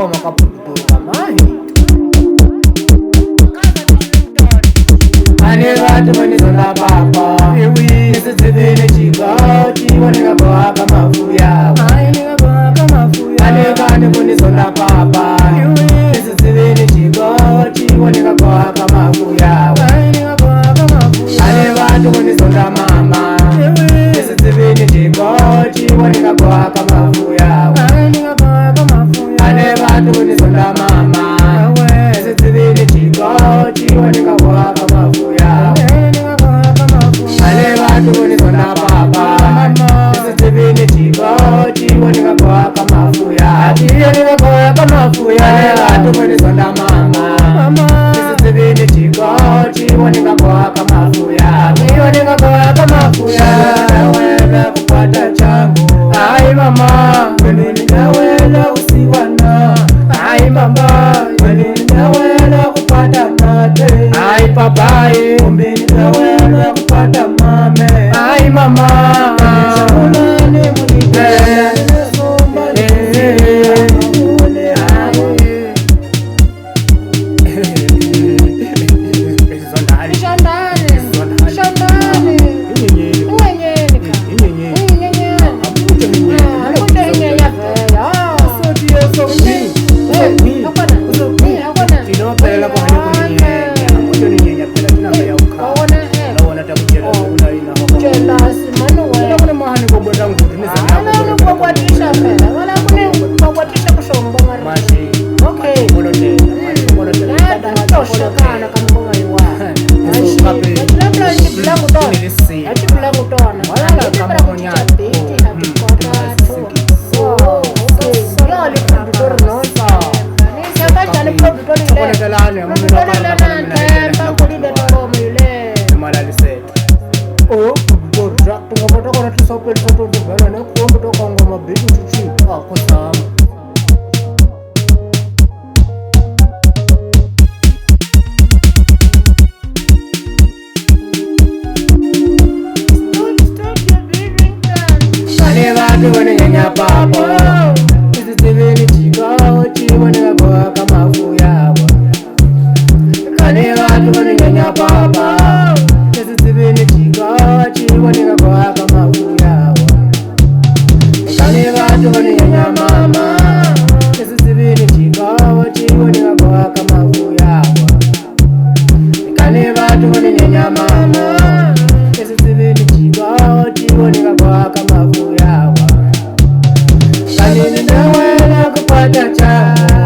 ngoma kaputuka mahi ane vantu vanizonda papa nisitsivini chikoti waneka kwaka mafuya ane vantu vanizonda papa nisitsivini chikoti waneka kwaka mafuya ane vantu vanizonda mama nisitsivini chikoti waneka kwaka mafuya ane vantu vanizonda mama nisitsivini chikoti waneka kwaka mafuya ane vantu vanizonda baba nisitsivini chikoti waneka kwaka mafuya waneka kwaka mafuya ane vantu vanizonda mama nisitsivini chikoti waneka kwaka mafuya waneka kwaka mafuya naweza kupata changu ai mama naweza usiwana ai mama naweza kupata mate ai papai naweza kupata mame ai mama shuleni munipenda cha